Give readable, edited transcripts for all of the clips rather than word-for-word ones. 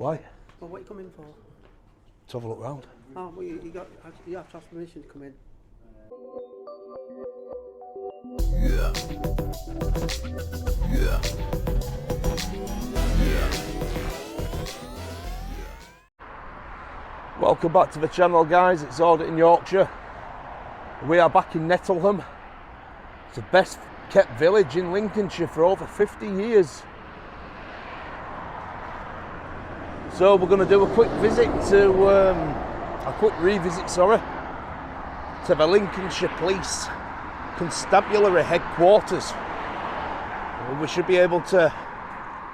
Why? Well, what are you coming for? To have a look round. Oh, well, you have to ask permission to come in. Welcome back to the channel, guys. It's Audit in Yorkshire. We are back in Nettleham. It's the best kept village in Lincolnshire for over 50 years. So we're going to do a quick visit to, a quick revisit, to the Lincolnshire Police Constabulary headquarters. We should be able to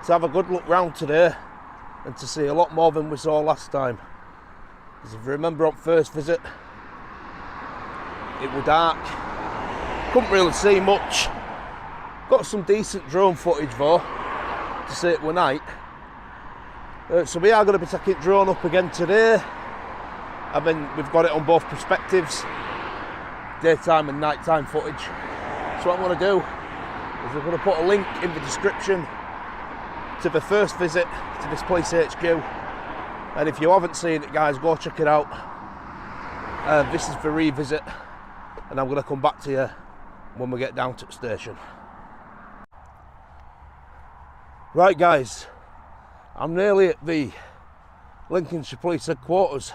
have a good look round today and to see a lot more than we saw last time. Because if you remember on first visit, it was dark, couldn't really see much. Got some decent drone footage though, to see it one night. So we are going to be taking drone up again today. I mean, we've got it on both perspectives, daytime and nighttime footage. So what I'm going to do is we're going to put a link in the description to the first visit to this police HQ. And if you haven't seen it, guys, go check it out. This is the revisit, and I'm going to come back to you when we get down to the station. Right, guys, I'm nearly at the Lincolnshire Police headquarters.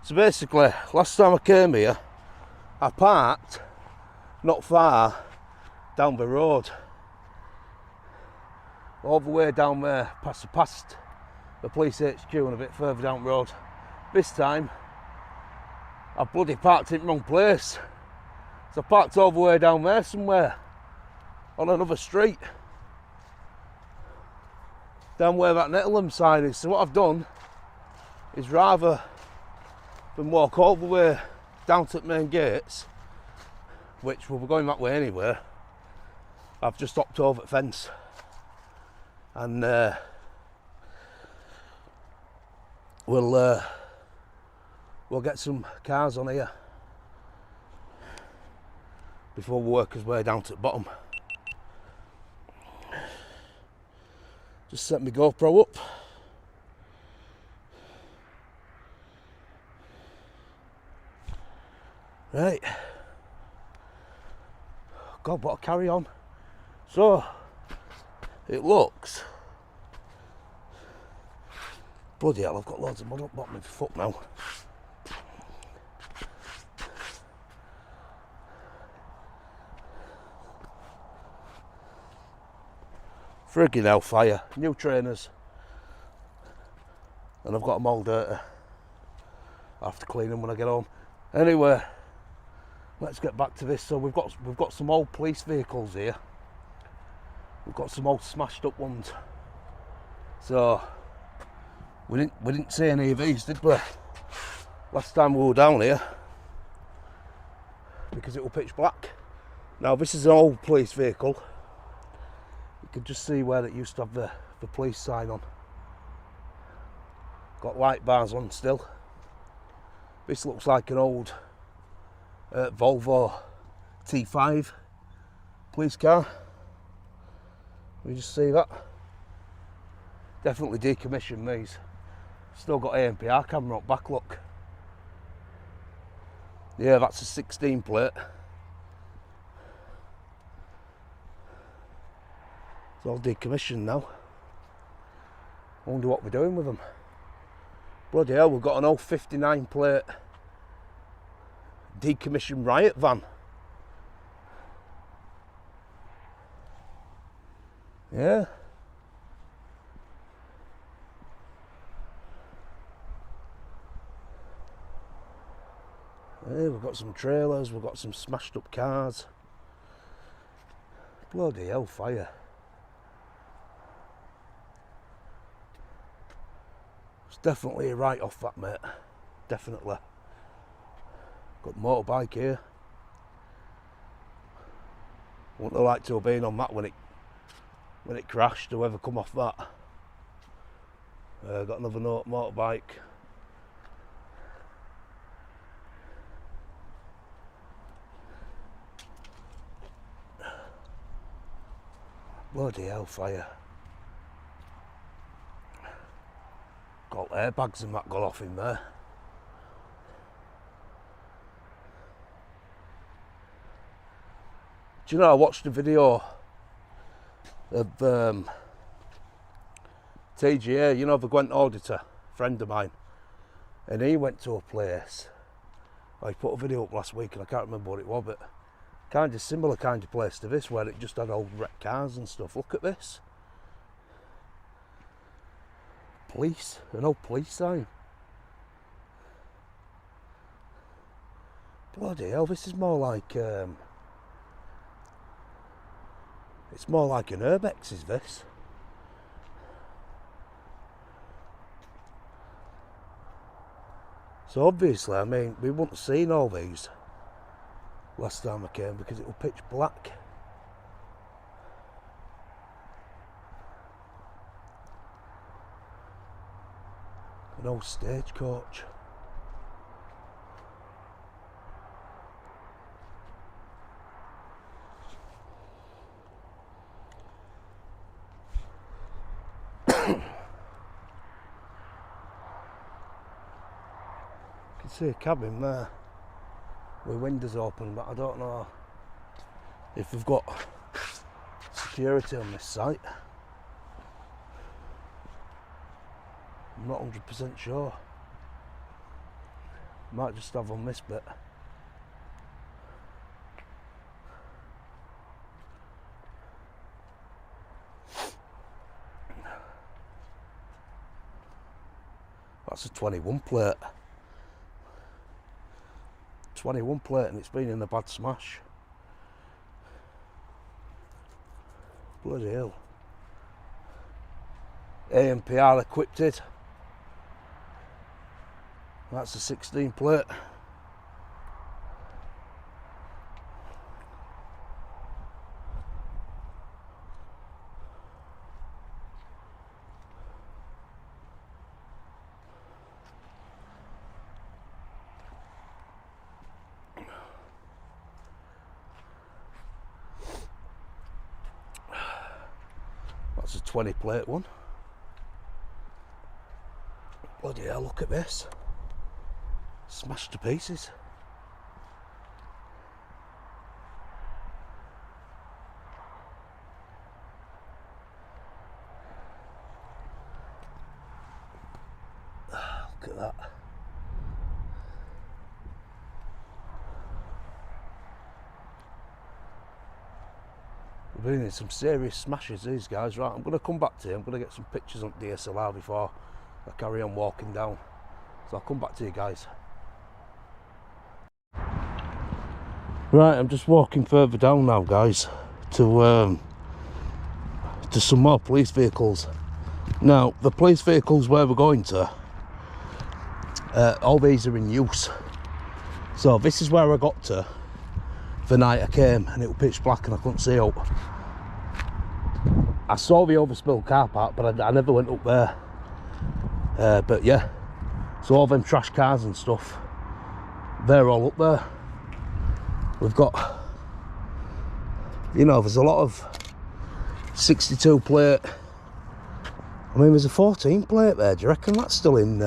So basically, last time I came here, I parked not far down the road, all the way down there, past the police HQ and a bit further down the road. This time, I bloody parked in the wrong place. So I parked all the way down there somewhere, on another street, down where that Nettleham sign is. So what I've done is, rather than walk all the way down to the main gates, which we'll be going that way anyway, I've just hopped over the fence and we'll get some cars on here before we work our way down to the bottom. Just set my GoPro up. Right. God, what a carry on. So, it looks... Bloody hell, I've got loads of mud up bottom of my foot now. Friggin' hellfire, new trainers, and I've got them all dirty. I have to clean them when I get home. Anyway, let's get back to this. So we've got some old police vehicles here. We've got some old smashed up ones. So we didn't see any of these, did we? Last time we were down here, because it was pitch black. Now this is an old police vehicle. You can just see where it used to have the police sign on. Got light bars on still. This looks like an old Volvo T5 police car. You just see that. Definitely decommissioned these. Still got ANPR camera up back, look. Yeah, that's a 16 plate. It's all decommissioned now. I wonder what we're doing with them. Bloody hell, we've got an old 59 plate decommissioned riot van. Yeah. Yeah, we've got some trailers, we've got some smashed up cars. Bloody hell, fire. It's definitely a write-off, that, mate. Definitely. Got the motorbike here. Wouldn't have liked to have been on that when it crashed, whoever come off that. Got another motorbike. Bloody hellfire. airbags and that got off in there. Do you know, I watched a video of TGA, you know, the Gwent auditor, friend of mine, and he went to a place. I put a video up last week and I can't remember what it was, but kind of similar kind of place to this, where it just had old wrecked cars and stuff. Look at this. Police, an old police sign. Bloody hell, this is more like it's more like an urbex, is this? So obviously, I mean, we wouldn't have seen all these last time I came because it was pitch black. An old stagecoach. You can see a cabin there with windows open, but I don't know if we've got security on this site. I'm not 100% sure. Might just have on this bit. That's a 21 plate. 21 plate, and it's been in a bad smash. Bloody hell. AMPR equipped it. That's a 16 plate. That's a 20 plate one. Bloody hell, look at this. Smashed to pieces. Look at that. We've been in some serious smashes, these guys. Right, I'm going to come back to you. I'm going to get some pictures on DSLR before I carry on walking down. So I'll come back to you guys. Right, I'm just walking further down now, guys, to some more police vehicles. Now, the police vehicles where we're going to, all these are in use. So this is where I got to the night I came, and it was pitch black and I couldn't see out. I saw the overspilled car park, but I never went up there. But yeah, so all them trash cars and stuff, they're all up there. We've got, you know, there's a lot of 62 plate. I mean, there's a 14 plate there. Do you reckon that's still in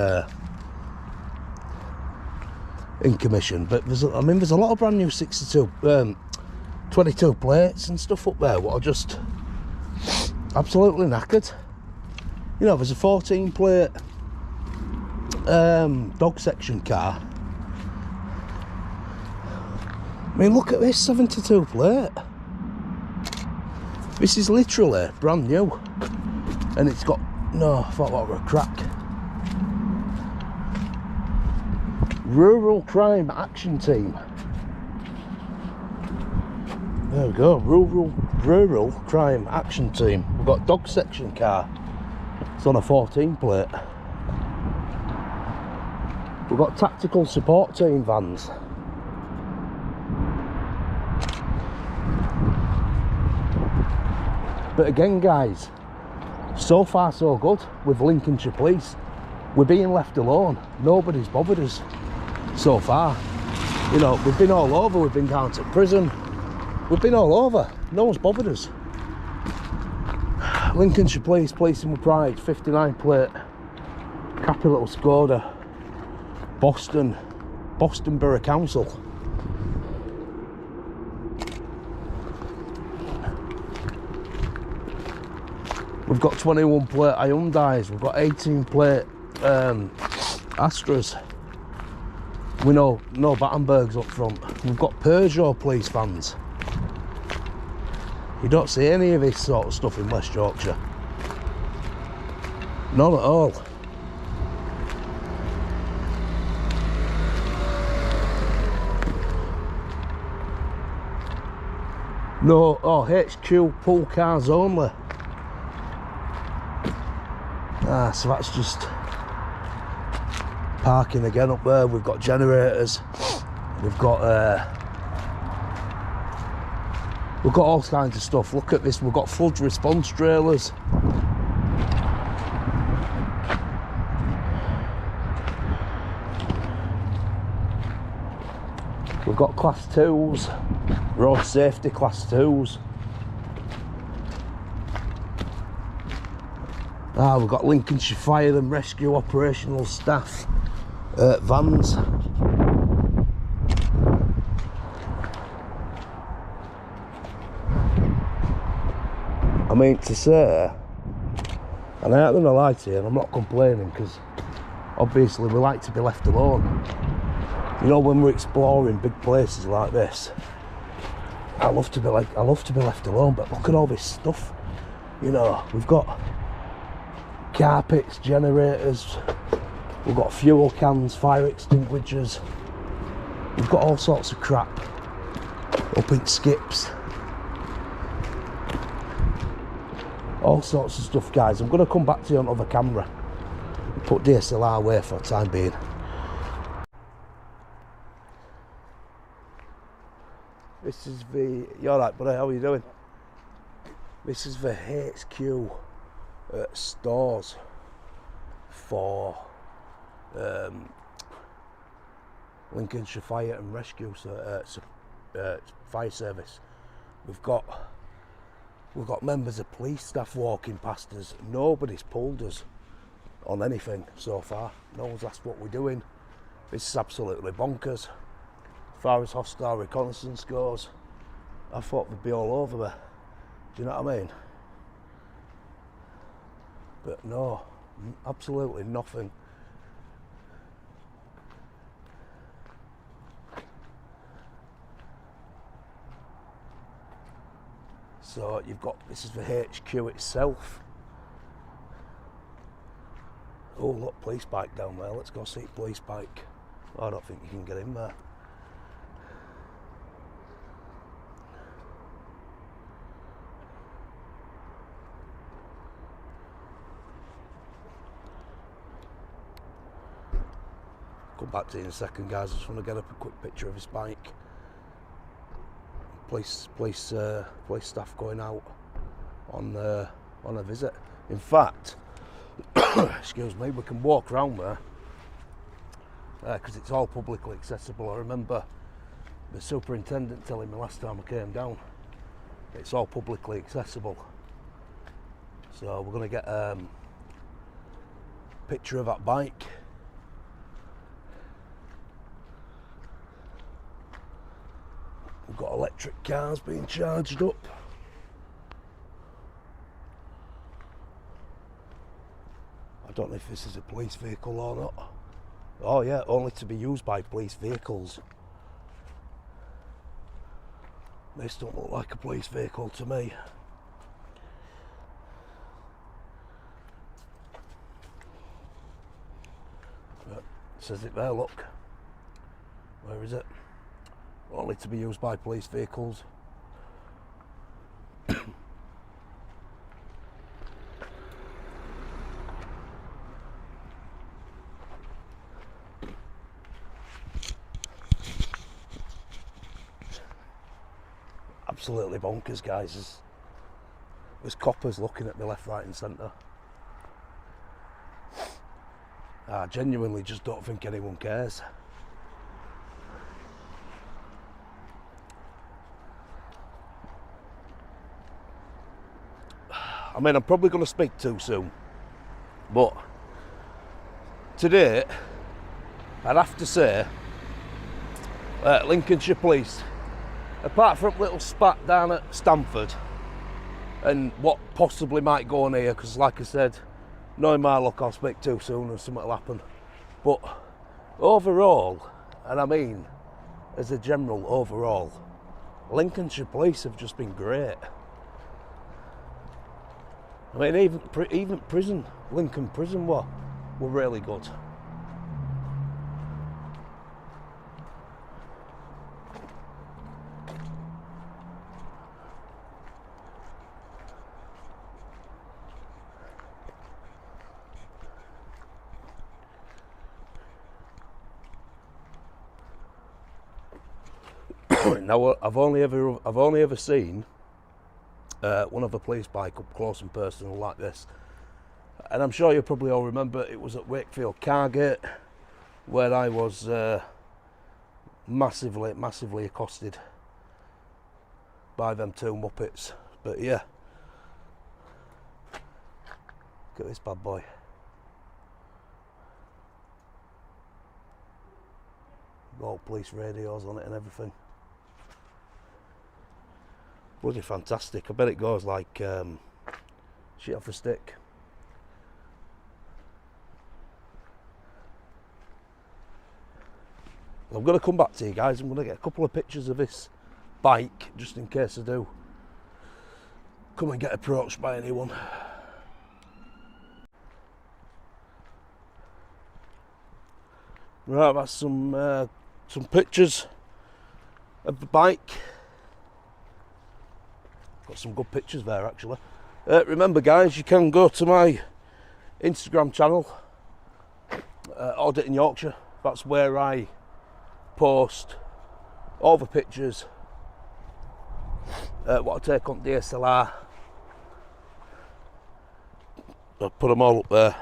commission? But there's, I mean, there's a lot of brand new 62, 22 plates and stuff up there. What are just absolutely knackered. You know, there's a 14 plate dog section car. I mean, look at this 72 plate. This is literally brand new, and it's got, no, I thought that was a crack. Rural Crime Action Team. There we go, Rural Crime Action Team. We've got dog section car. It's on a 14 plate. We've got tactical support team vans. But again, guys, so far so good with Lincolnshire Police. We're being left alone. Nobody's bothered us so far. You know, we've been all over. We've been down to prison. We've been all over. No one's bothered us. Lincolnshire Police, policing with pride, 59 plate. Crappy little Skoda. Boston Borough Council. We've got 21 plate Hyundais, we've got 18 plate Astras. We know no Battenbergs up front. We've got Peugeot police vans. You don't see any of this sort of stuff in West Yorkshire. None at all. No, oh, HQ pool cars only. So that's just parking again up there. We've got generators. We've got all kinds of stuff. Look at this. We've got flood response trailers. We've got class 2s, road safety class 2s. We've got Lincolnshire Fire and Rescue operational staff vans. I mean, to say, and I ain't gonna lie to you, and I'm not complaining, because obviously we like to be left alone. You know, when we're exploring big places like this, I love to be left alone. But look at all this stuff. You know, we've got carpets, generators, we've got fuel cans, fire extinguishers. We've got all sorts of crap up in skips. All sorts of stuff, guys. I'm going to come back to you on other camera and put DSLR away for the time being. This is the... You alright, buddy? How are you doing? This is the HQ stores for Lincolnshire Fire and Rescue Fire Service. We've got members of police staff walking past us. Nobody's pulled us on anything so far. No one's asked what we're doing. This is absolutely bonkers. As far as hostile reconnaissance goes, I thought they'd be all over there. Do you know what I mean? But no, absolutely nothing. So you've got, this is the HQ itself. Oh look, police bike down there. Let's go see police bike. I don't think you can get in there. Come back to you in a second, guys. I just want to get up a quick picture of his bike. Police staff going out on a visit. In fact, excuse me, we can walk around there because it's all publicly accessible. I remember the superintendent telling me last time I came down, it's all publicly accessible. So we're going to get a picture of that bike. We've got electric cars being charged up. I don't know if this is a police vehicle or not. Oh yeah, only to be used by police vehicles. This don't look like a police vehicle to me. But it says it there, look. Where is it? Only to be used by police vehicles. Absolutely bonkers, guys. There's coppers looking at me left, right and centre. I genuinely just don't think anyone cares. I mean, I'm probably going to speak too soon, but to date, I'd have to say Lincolnshire Police, apart from little spat down at Stamford and what possibly might go on here, because like I said, knowing my luck, I'll speak too soon and something will happen. But overall, and I mean as a general overall, Lincolnshire Police have just been great. I mean, even prison, Lincoln Prison were really good. Now, I've only ever seen one of a police bike up close and personal like this, and I'm sure you probably all remember it was at Wakefield Cargate, where I was massively accosted by them two muppets. But yeah, look at this bad boy. Got police radios on it and everything. Bloody fantastic. I bet it goes like shit off a stick. I'm going to come back to you guys. I'm going to get a couple of pictures of this bike, just in case I do come and get approached by anyone. Right, that's some pictures of the bike. Got some good pictures there actually. Remember guys, you can go to my Instagram channel, Audit in Yorkshire. That's where I post all the pictures, what I take on DSLR. I'll put them all up there.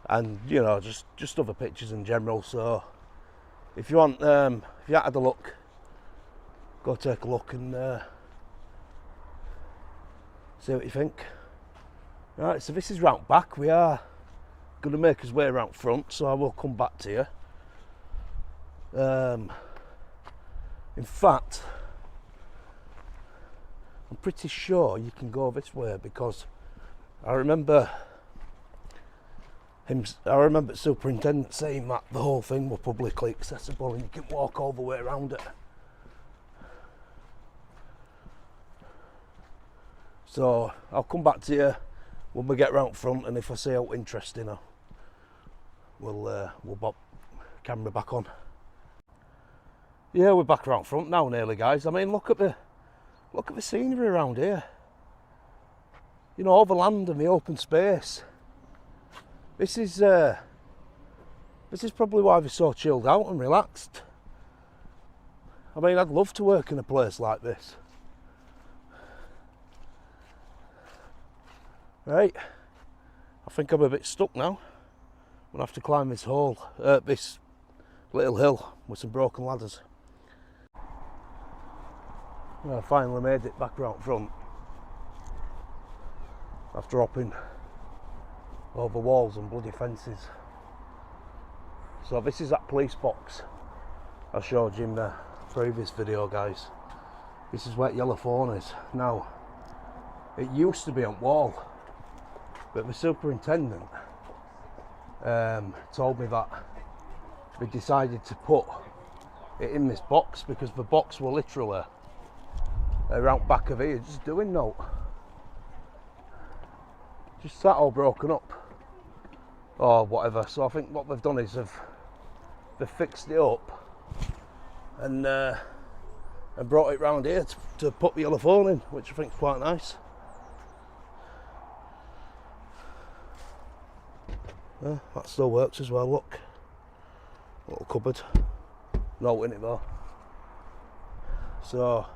And you know, just other pictures in general. So if you want, if you haven't had a look, go take a look and see what you think. Right, so this is round back. We are going to make us way round front, so I will come back to you. In fact, I'm pretty sure you can go this way, because I remember Superintendent saying that the whole thing was publicly accessible and you can walk all the way around it. So I'll come back to you when we get round front, and if I see how interesting, we'll pop camera back on. Yeah, we're back around front now nearly, guys. I mean, look at the scenery around here. You know, all the land and the open space. This is probably why they're so chilled out and relaxed. I mean, I'd love to work in a place like this. Right, I think I'm a bit stuck now. I'm gonna have to climb this this little hill with some broken ladders. I finally made it back round front after hopping over walls and bloody fences. So this is that police box I showed you in the previous video, guys. This is where yellow phone is. Now, it used to be on wall, but the superintendent told me that we decided to put it in this box because the box were literally around back of here just doing note. Just sat all broken up or whatever. So I think what they've done is they've fixed it up and brought it round here to put the yellow phone in, which I think is quite nice. Yeah, that still works as well, look. Little cupboard. No in it though. So,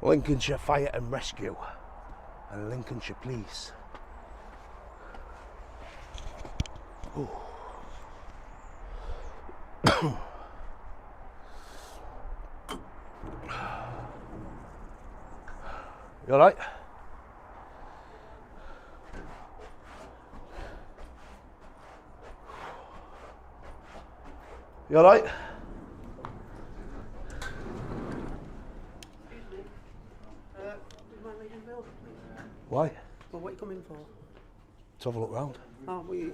Lincolnshire Fire and Rescue and Lincolnshire Police. Ooh. You alright? You alright? Excuse me. Do you mind leaving the building, please? Why? Well, what are you coming for? To have a look round. Oh, well, you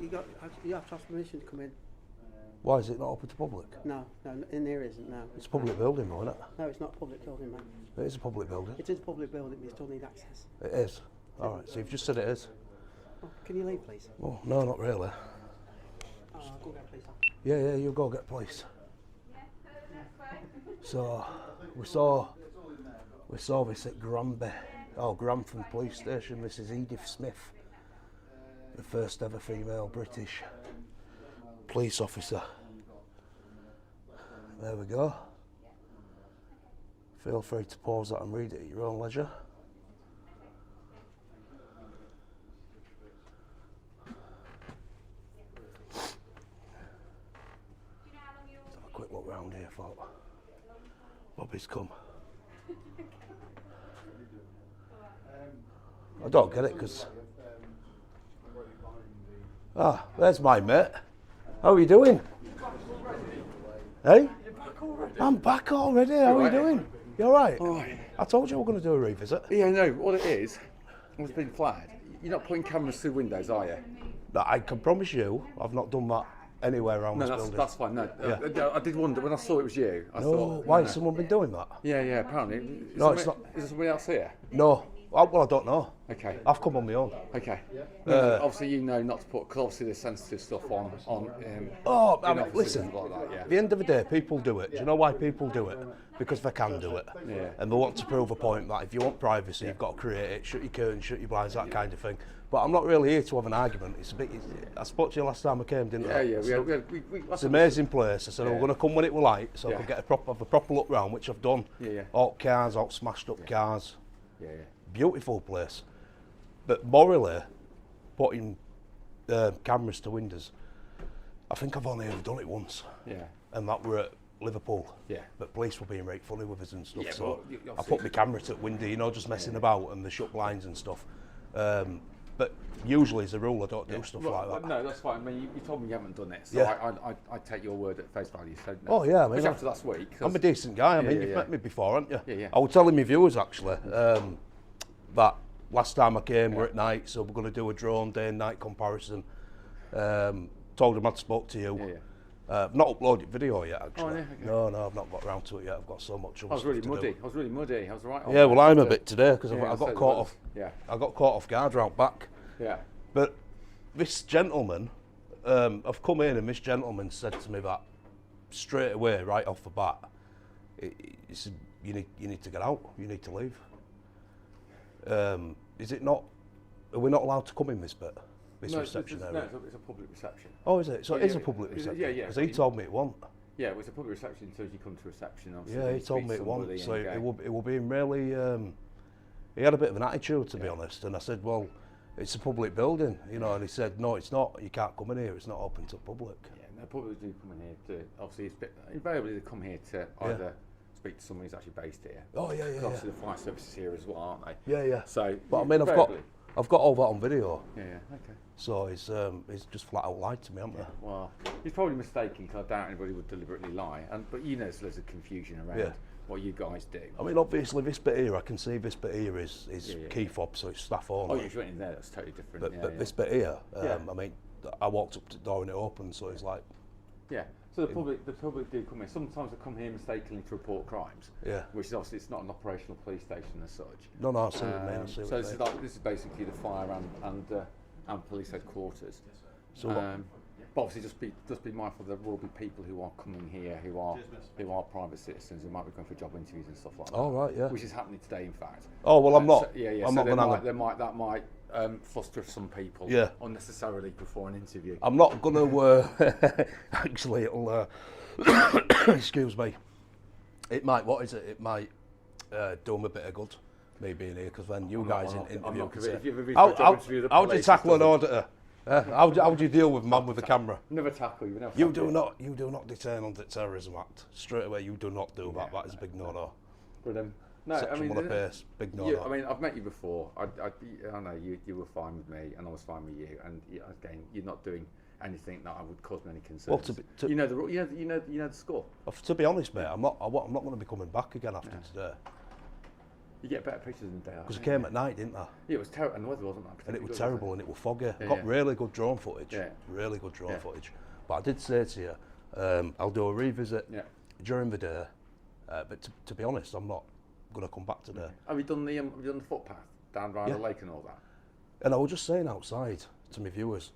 have to ask permission to come in. Why is it not open to public? No, in there isn't, no. It's a public building though, isn't it? No, it's not a public building, man. It is a public building. It is a public building, but you still need access. It is. Alright, so you've just said it is. Oh, can you leave, please? Well, no, not really. Oh, go get police. Yeah, you go get police. So, we saw this at Grantham Police Station. This is Edith Smith, the first ever female British police officer. There we go. Feel free to pause that and read it at your own leisure. Let's have a quick look round here, thought. Bobby's come. I don't get it because... Ah, there's my mate. How are you doing? Hey? I'm back already. How are you doing? You alright? Alright. I told you we were going to do a revisit. Yeah, no, what it is, what's been flagged, you're not putting cameras through windows, are you? No, I can promise you, I've not done that anywhere around No, this building. that's fine. No, Yeah. I did wonder when I saw it was you. I No, thought, why no. has someone been doing that? Yeah, apparently. No, it's not. Is there somebody else here? No, well, I don't know. Okay. I've come on my own. Okay. No, obviously, you know not to put, because obviously there's sensitive stuff on. Oh, I in mean, offices listen, and like that, yeah. at the end of the day, people do it. Do you know why people do it? Because they can do it. Yeah. And they want to prove a point that if you want privacy, you've got to create it, shut your curtains, shut your blinds, that kind of thing. But I'm not really here to have an argument. I spoke to you last time I came, didn't I? Yeah. It's an amazing place. I said, I'm going to come when it will light, so I Yeah. can get have a proper look round, which I've done. Yeah. All cars, all smashed up cars. Yeah. Beautiful place. But morally, putting cameras to windows, I think I've only ever done it once. Yeah. And that were at Liverpool. Yeah. But police were being right funny with us and stuff. Yeah, So well, you I obviously- put my camera to the window, you know, just messing about, and the shut blinds and stuff. But usually as a rule I don't do stuff Well, like that. No, that's fine. I mean, you told me you haven't done it, so Yeah. I take your word at face value. So no. Oh yeah, I mean, Especially after last week. 'cause- I'm a decent guy. I mean, yeah, you've yeah. met me before, haven't you? Yeah. I was telling my viewers actually that last time I came we're at night, so we're going to do a drone day and night comparison. Told them I'd spoke to you. Yeah. I've not uploaded video yet actually. Oh, yeah, okay. No, I've not got around to it yet. I've got so much other I was really stuff to muddy. do. I was really muddy. I was right. Yeah, well, I'm a bit today because Yeah, I so got the caught weather's- off. yeah. I got caught off guard round back. Yeah. But this gentleman, I've come in and this gentleman said to me that straight away, right off the bat, he said, you need to get out. You need to leave. Is it not? Are we not allowed to come in this bit? This reception area? No, it's a public reception. Oh, is it? So Yeah, it is a yeah, public it's a- reception? yeah, yeah. Because he told me it wasn't. Yeah, it was a public reception until you come to reception. Obviously, Yeah, you he told speak me to it somebody wasn't. So and it will be really. He had a bit of an attitude, to be honest, and I said, well, it's a public building, you know, and he said, no, it's not. You can't come in here. It's not open to the public. Yeah, no, public do come in here to obviously. Invariably, they come here to either speak to somebody who's actually based here. Oh yeah. Obviously, the fire services here as well, aren't they? Yeah. So, But I mean, invariably- I've got all that on video. Yeah, okay. So he's just flat out lied to me, hasn't he? Well, he's probably mistaken because I doubt anybody would deliberately lie. But you know, there's loads of confusion around Yeah. what you guys do. I mean, obviously this bit here, I can see this bit here is Yeah. key fob, so it's staff Oh, only. yeah, if you went in there, that's totally different. But, yeah, but yeah. this bit here, Yeah. I mean, I walked up to the door and it opened, so it's like, Yeah. So the public do come here. Sometimes they come here mistakenly to report crimes. Yeah. Which is obviously it's not an operational police station as such. no, I see what you mean. I see So what this you is mean. like this is basically the fire and police headquarters. So what- But obviously just be mindful there will be people who are coming here who are private citizens who might be going for job interviews and stuff like that. Oh, right, yeah. Which is happening today, in fact. Oh, well, I'm not. So, yeah. I'm so not going to. that might fluster some people. Yeah. Unnecessarily before an interview. I'm not going to. Actually, it'll. Excuse me. It might. What is it? It might do them a bit of good. Me being here, because then you guys I'm interview. not can convinced. say, If you've ever been for a job interview, the how do you police tackle an doesn't- auditor? How do you deal with a man with a camera? Never tackle you. Never You tackle do not detain under the Terrorism Act. Straight away, you do not do that. That is a big no-no. But no, Section I mean, 1 of base, big no-no. yeah, I mean, I've met you before. I know you were fine with me, and I was fine with you. And again, you're not doing anything that I would cause me any concerns. Well, you know the score. To be honest, mate, I'm not going to be coming back again after today. You get better pictures in the day. Because I came at night, didn't I? Yeah, it was terrible, and the weather wasn't that. And it was terrible, and it was foggy. Yeah, Got really good drone footage. Yeah. Really good drone footage. But I did say to you, I'll do a revisit during the day. But to be honest, I'm not going to come back today. Have you done the footpath down by the lake and all that? And I was just saying outside to my viewers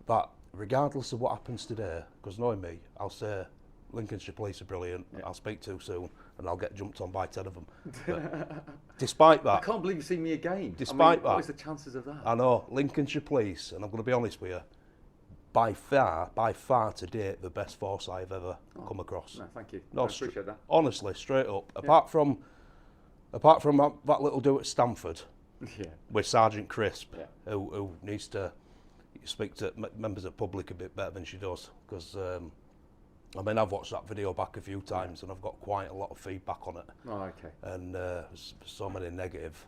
that regardless of what happens today, because knowing me, I'll say Lincolnshire Police are brilliant, I'll speak too soon, and I'll get jumped on by 10 of them. But despite that... I can't believe you've seen me again. Despite that... What is the chances of that? I know, Lincolnshire Police, and I'm going to be honest with you, by far to date, the best force I've ever come across. No, thank you. No, I appreciate that. Honestly, straight up. Apart from that little do at Stamford, with Sergeant Crisp, who needs to speak to members of the public a bit better than she does, because I mean, I've watched that video back a few times and I've got quite a lot of feedback on it. Oh, okay. And so many negative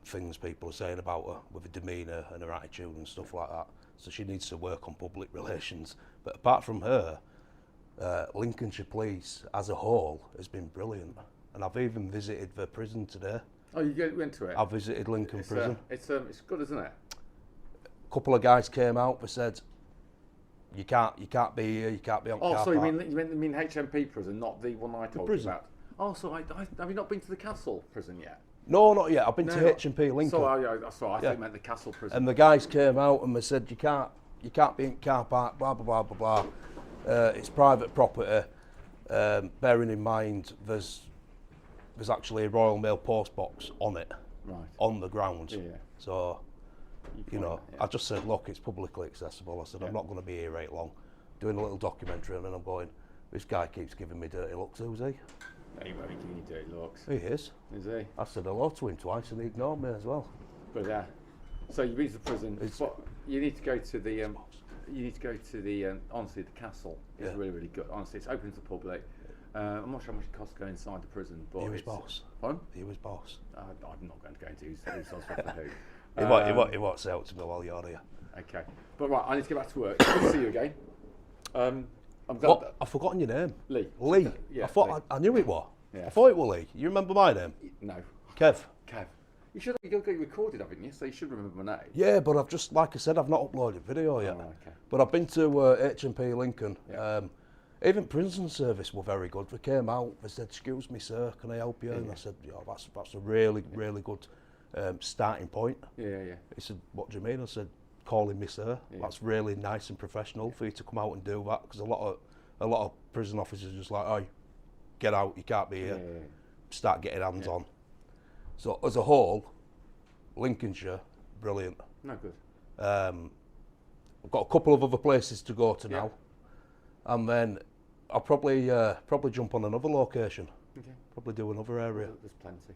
things people are saying about her with her demeanour and her attitude and stuff like that. So she needs to work on public relations. But apart from her, Lincolnshire Police as a whole has been brilliant. And I've even visited the prison today. Oh, you went to it? I visited Lincoln Prison. It's good, isn't it? A couple of guys came out and said, you can't be here, you can't be on car Oh, so you park. mean HMP prison, not the one I told you about? Oh, so have you not been to the Castle prison yet? No, not yet. I've been to HMP Lincoln. So I thought you meant the Castle prison. And the guys came out and they said, you can't be in car park, blah, blah, blah, blah, blah. It's private property. Bearing in mind, there's actually a Royal Mail post box on it, on the ground. So, you know, I just said, look, it's publicly accessible. I said, I'm not going to be here right long. Doing a little documentary, and then I'm going, this guy keeps giving me dirty looks. Who's he? He won't be giving you dirty looks. He is. Is he? I said hello to him twice, and he ignored me as well. But so you've been to the prison. But you need to go to the. Honestly, the Castle is really, really good. Honestly, it's open to the public. I'm not sure how much it costs to go inside the prison, but he was boss. Pardon? He was boss. I'm not going to go into who's on for who. He won't say out to me while you're here. Okay, but right, I need to get back to work. Good to see you again. I'm glad I've forgotten your name. Lee. Lee. Yeah, I thought Lee. I knew it was. Yeah. I thought it was Lee. You remember my name? No. Kev. You should have got recorded, haven't you? So you should remember my name. Yeah, but I've just, like I said, I've not uploaded video yet. Oh, okay. But I've been to HMP Lincoln. Yeah. Even prison service were very good. They came out, they said, excuse me, sir, can I help you? Yeah. And I said, yeah, that's a really, really good starting point. Yeah. He said, what do you mean? I said, calling me sir. Yeah. That's really nice and professional for you to come out and do that, because a lot of prison officers are just like, oh, get out, you can't be here. Yeah. Start getting hands on. So as a whole, Lincolnshire, brilliant. No good. I've got a couple of other places to go to now, and then I'll probably jump on another location. Okay. Probably do another area. There's plenty.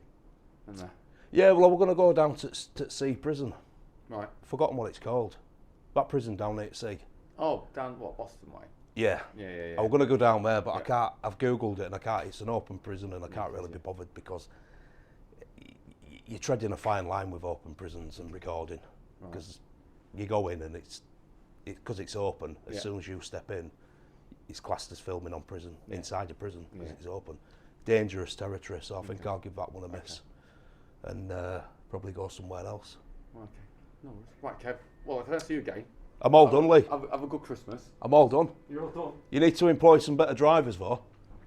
And there. Yeah, well, we're going to go down to Sea Prison. Right. Forgotten what it's called. That prison down there at sea. Oh, down what, Boston way? Yeah. Yeah. I was going to go down there, but I can't. I've googled it and I can't. It's an open prison, and I can't really be bothered because you're treading a fine line with open prisons and recording, because you go in and because it's open. As soon as you step in, it's classed as filming on prison, inside a prison, because it's open. Dangerous territory, so I think I'll give that one a miss, and probably go somewhere else. Okay. No worries. Right, Kev. Well, if I don't see you again, I'm all done, Lee. have a good Christmas. I'm all done. You're all done. You need to employ some better drivers, though.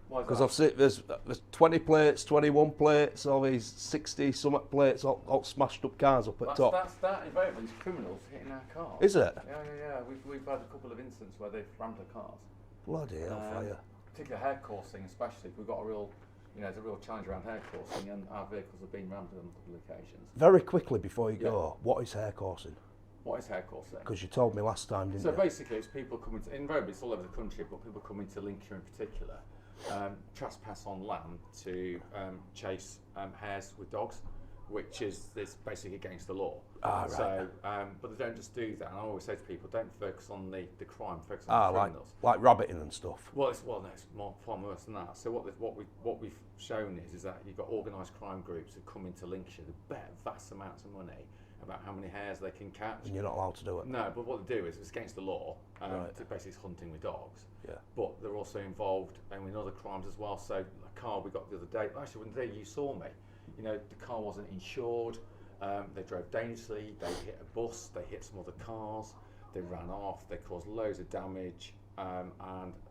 Because I've seen there's 20 plates, 21 plates, all these 60 something plates, all smashed up cars up at top. That invariably is criminals hitting our cars. Is it? Yeah. We've had a couple of incidents where they've rammed the cars. Bloody hell, fire. Particularly hair coursing, especially. We've got a real, there's a real challenge around hair coursing, and our vehicles have been rammed on a couple of occasions. Very quickly before you go, what is hair coursing? What is hair coursing? Because you told me last time, didn't you? So basically, it's people coming to, invariably it's all over the country, but people coming to Lincolnshire in particular, trespass on land to chase hares with dogs, which is basically against the law. Right. So, but they don't just do that. And I always say to people, don't focus on the crime, focus on the criminals. Like rabbiting and stuff. Well, it's far worse than that. So what we've shown is that you've got organised crime groups who come into Lincolnshire, they bet vast amounts of money about how many hares they can catch. And you're not allowed to do it. No, but what they do is it's against the law. Right. Basically, it's hunting with dogs. Yeah. But they're also involved in other crimes as well. So a car we got the other day. Actually, when the day you saw me, you know, the car wasn't insured. They drove dangerously. They hit a bus. They hit some other cars. They ran off. They caused loads of damage. And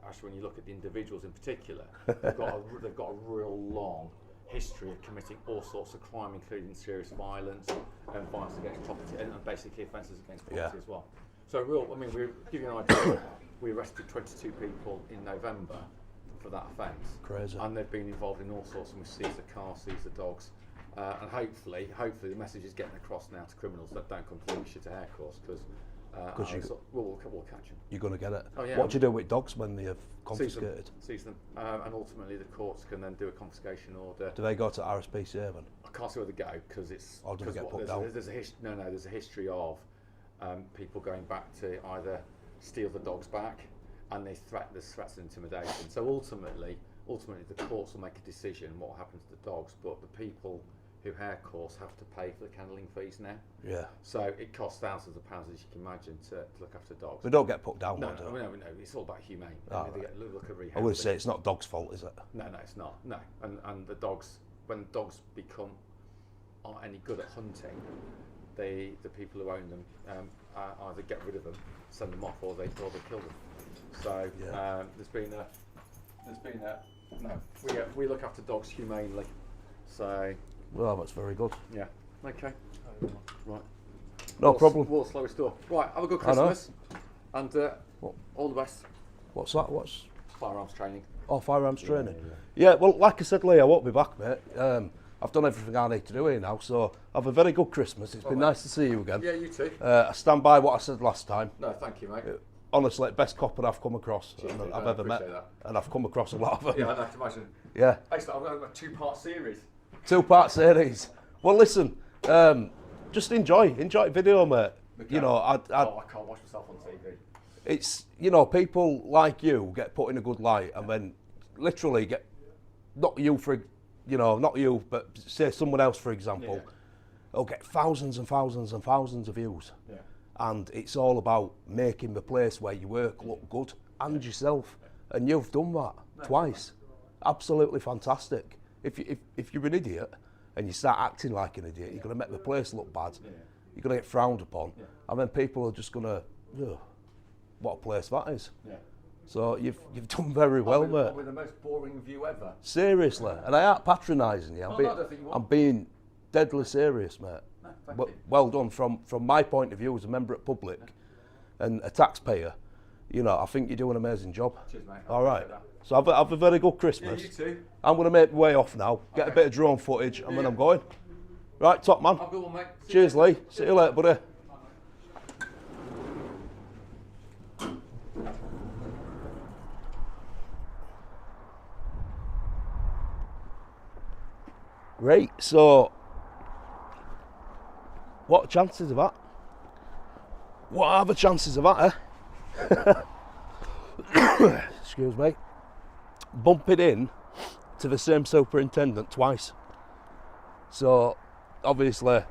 actually, when you look at the individuals in particular, they've got a real long history of committing all sorts of crime, including serious violence and violence against property, and basically offences against property as well. So, we give you an idea. We arrested 22 people in November for that offence. Crazy. And they've been involved in all sorts, and we seize the car, seize the dogs, and hopefully the message is getting across now to criminals that don't completely shit a hair course, because we'll catch them. You're going to get it. Oh, yeah. What do you do with dogs when they're confiscated? Seize them, and ultimately the courts can then do a confiscation order. Do they go to RSPCA then? I can't see where they go because it's. Or do they get put down? There's a history of people going back to either steal the dogs back, and there's threats and intimidation. So ultimately the courts will make a decision what will happen to the dogs, but the people who hair course have to pay for the kennelling fees now. Yeah. So it costs thousands of pounds, as you can imagine, to look after dogs. They don't get put down. No, it's all about humane. They look at rehab. I would say it's not dogs' fault, is it? No, it's not. No, and the dogs, when dogs aren't any good at hunting, the people who own them either get rid of them, send them off, or they kill them. So we look after dogs humanely. So. Well, that's very good. Yeah. Okay. Right. No problem. World's slowest door. Right. Have a good Christmas. And all the best. What's that? What's firearms training? Oh, firearms training. Yeah. Well, like I said, Lee, I won't be back, mate. I've done everything I need to do here now, so have a very good Christmas. It's been nice to see you again. Yeah, you too. I stand by what I said last time. No, thank you, mate. Honestly, best copper I've come across, I've ever met, and I've come across a lot of them. Yeah, I can imagine. Yeah. Excellent. I've got a 2-part series. 2-part series. Well, listen, just enjoy video, mate. Okay. You know, I can't watch myself on TV. It's, you know, people like you get put in a good light and then literally get, not you, but say someone else, for example, will get thousands and thousands and thousands of views. Yeah. And it's all about making the place where you work look good and yourself. And you've done that twice. Absolutely fantastic. If you're an idiot and you start acting like an idiot, you're going to make the place look bad. Yeah. You're going to get frowned upon. Yeah. And then people are just going to, what a place that is. Yeah. So you've done very well, mate. Probably the most boring view ever. Seriously. And I aren't patronising you. I'm being deadly serious, mate. No, well done. From my point of view as a member of public and a taxpayer, you know, I think you do an amazing job. Cheers, mate. All right. So have a very good Christmas. Yeah, you too. I'm going to make my way off now, get a bit of drone footage, and then I'm going. Right, top man. Have a good one, mate. Cheers, Lee. See you later, buddy. Great, so what are chances of that? What are the chances of that, eh? Excuse me. Bumping in to the same superintendent twice. So obviously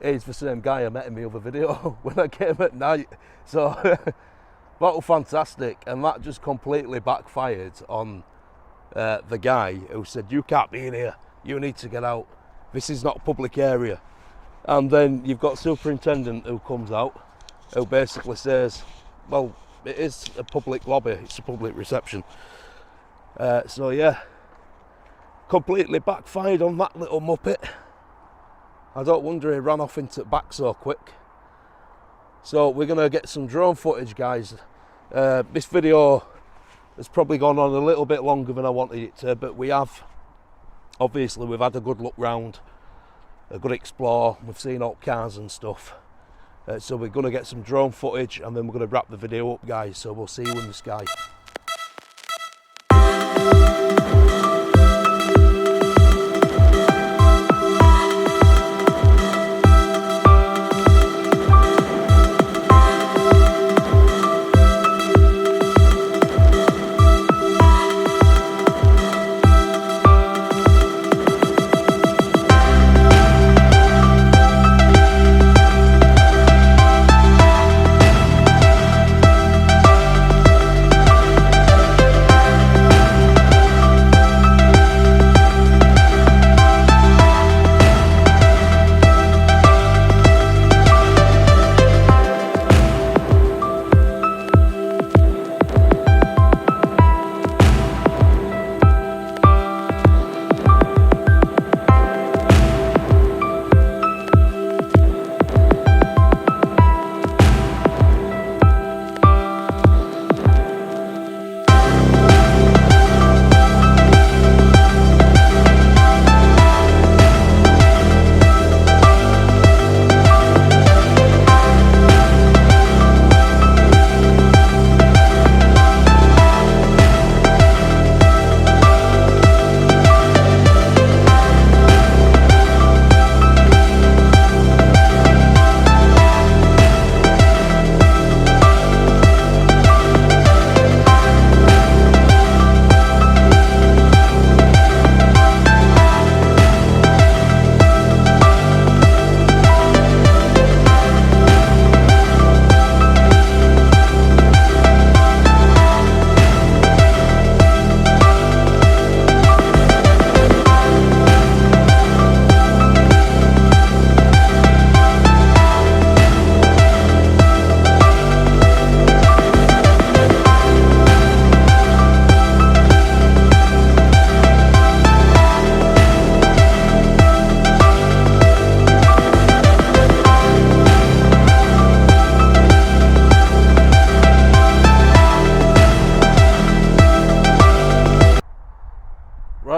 he's the same guy I met in the other video when I came at night. So that was fantastic, and that just completely backfired on the guy who said, you can't be in here, you need to get out, this is not a public area. And then you've got superintendent who comes out who basically says, well, it is a public lobby, it's a public reception. So yeah, completely backfired on that little muppet. I don't wonder he ran off into the back so quick. So we're going to get some drone footage, guys. This video has probably gone on a little bit longer than I wanted it to, but we've had a good look round, a good explore, we've seen all cars and stuff. So we're going to get some drone footage and then we're going to wrap the video up, guys, so we'll see you in the sky.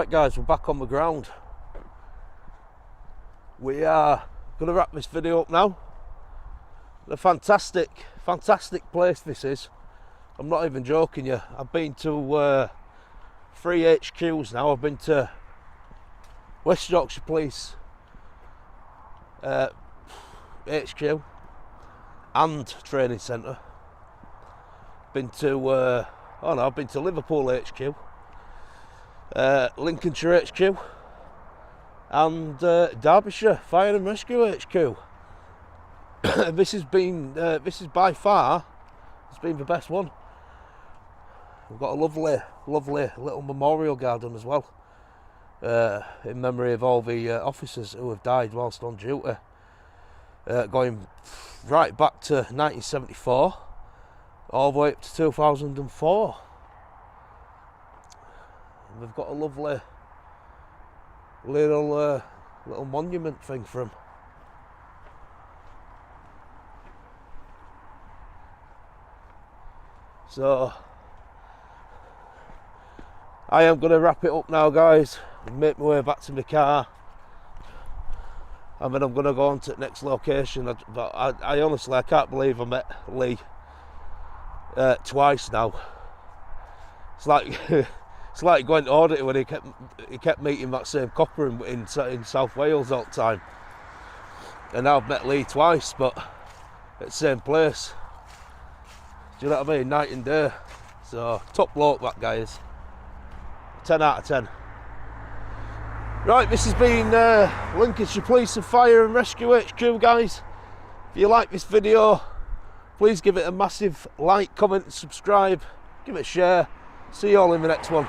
Right guys, we're back on the ground. We are going to wrap this video up now. A fantastic place this is. I'm not even joking you. I've been to 3 HQs now. I've been to West Yorkshire Police HQ and Training Centre. Been to I've been to Liverpool HQ, Lincolnshire HQ, and Derbyshire Fire and Rescue HQ. This is by far, it's been the best one. We've got a lovely little memorial garden as well, in memory of all the officers who have died whilst on duty, going right back to 1974 all the way up to 2004. And we've got a lovely little monument thing for them. So I am going to wrap it up now guys and make my way back to my car, and then I'm going to go on to the next location. I honestly, I can't believe I met Lee twice now. It's like it's like going to audit when he kept meeting that same copper in South Wales all the time, and now I've met Lee twice, but at the same place. Do you know what I mean? Night and day. So top bloke that guy is. 10 out of 10. Right, this has been Lincolnshire Police and Fire and Rescue HQ guys. If you like this video, please give it a massive like, comment and subscribe. Give it a share. See you all in the next one.